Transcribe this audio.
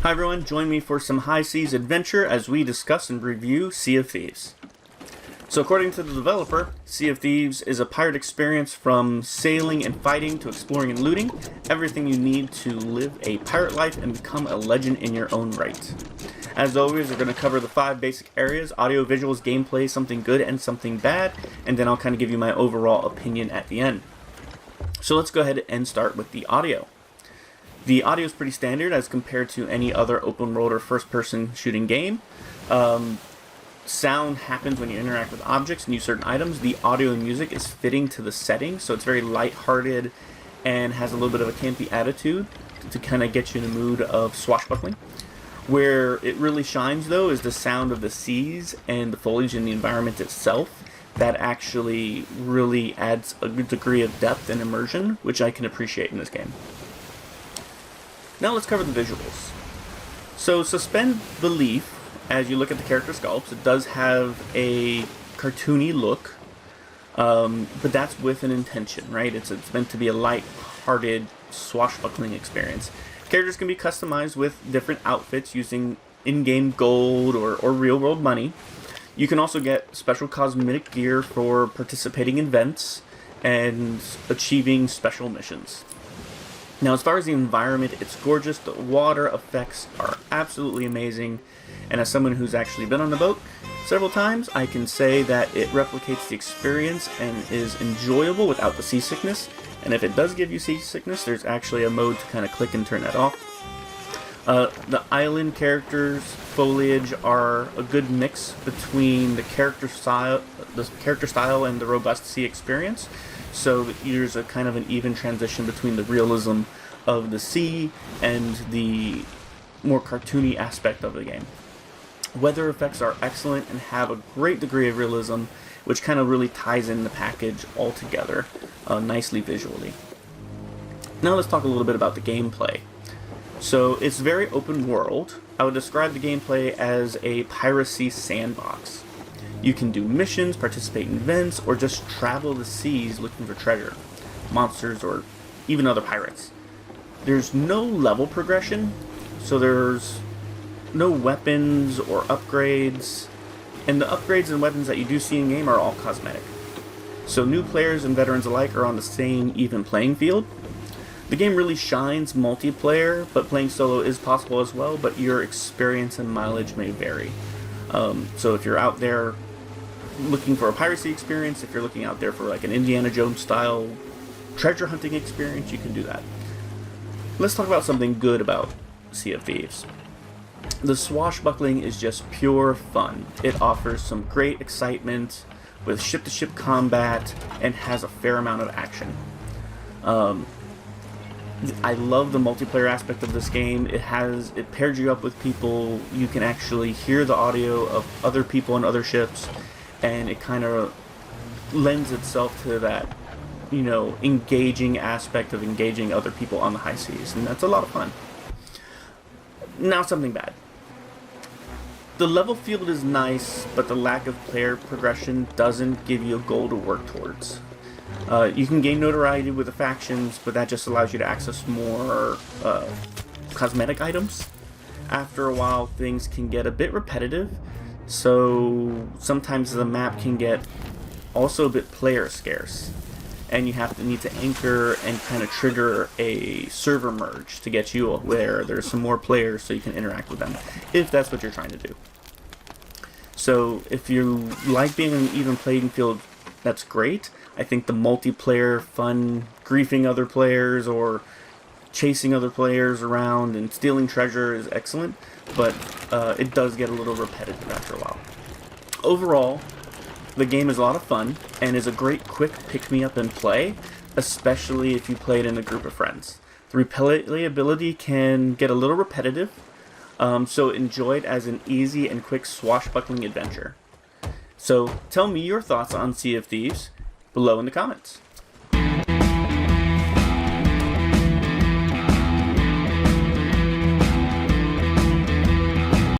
Hi everyone, join me for some high seas adventure as we discuss and review Sea of Thieves. So according to the developer, Sea of Thieves is a pirate experience from sailing and fighting to exploring and looting, everything you need to live a pirate life and become a legend in your own right. As always, we're going to cover the 5 basic areas: audio, visuals, gameplay, something good and something bad, and then I'll kind of give you my overall opinion at the end. So let's go ahead and start with the audio. The audio is pretty standard as compared to any other open world or first person shooting game. Sound happens when you interact with objects and use certain items. The audio and music is fitting to the setting, so it's very lighthearted and has a little bit of a campy attitude to kind of get you in the mood of swashbuckling. Where it really shines though is the sound of the seas and the foliage in the environment itself. That actually really adds a good degree of depth and immersion, which I can appreciate in this game. Now let's cover the visuals. So suspend belief as you look at the character sculpts. It does have a cartoony look, but that's with an intention, right? It's meant to be a light-hearted swashbuckling experience. Characters can be customized with different outfits using in-game gold or real-world money. You can also get special cosmetic gear for participating in events and achieving special missions. Now, as far as the environment, it's gorgeous. The water effects are absolutely amazing. And as someone who's actually been on the boat several times, I can say that it replicates the experience and is enjoyable without the seasickness. And if it does give you seasickness, there's actually a mode to kind of click and turn that off. The island characters' foliage are a good mix between the character style and the robust sea experience. So there's a kind of an even transition between the realism of the sea and the more cartoony aspect of the game. Weather effects are excellent and have a great degree of realism, which kind of really ties in the package all together nicely visually. Now let's talk a little bit about the gameplay. So it's very open world. I would describe the gameplay as a piracy sandbox. You can do missions, participate in events, or just travel the seas looking for treasure, monsters, or even other pirates. There's no level progression, so there's no weapons or upgrades, and the upgrades and weapons that you do see in-game are all cosmetic. So new players and veterans alike are on the same even playing field. The game really shines multiplayer, but playing solo is possible as well, but your experience and mileage may vary. So if you're out there looking for a piracy experience, if you're looking out there for like an Indiana Jones style treasure hunting experience, you can do that. Let's talk about something good about Sea of Thieves. The swashbuckling is just pure fun. It offers some great excitement with ship-to-ship combat and has a fair amount of action. I love the multiplayer aspect of this game. It pairs you up with people. You can actually hear the audio of other people on other ships, and it kind of lends itself to that, engaging aspect of engaging other people on the high seas, and that's a lot of fun. Now something bad. The level field is nice, but the lack of player progression doesn't give you a goal to work towards. You can gain notoriety with the factions, but that just allows you to access more cosmetic items. After a while, things can get a bit repetitive, so sometimes the map can get also a bit player scarce, and you need to anchor and kind of trigger a server merge to get you where there's some more players so you can interact with them, if that's what you're trying to do. So if you like being in an even playing field, that's great. I think the multiplayer fun, griefing other players or chasing other players around and stealing treasure is excellent, but it does get a little repetitive after a while. Overall, the game is a lot of fun and is a great quick pick-me-up and play, especially if you play it in a group of friends. The replayability can get a little repetitive, so enjoy it as an easy and quick swashbuckling adventure. So tell me your thoughts on Sea of Thieves below in the comments.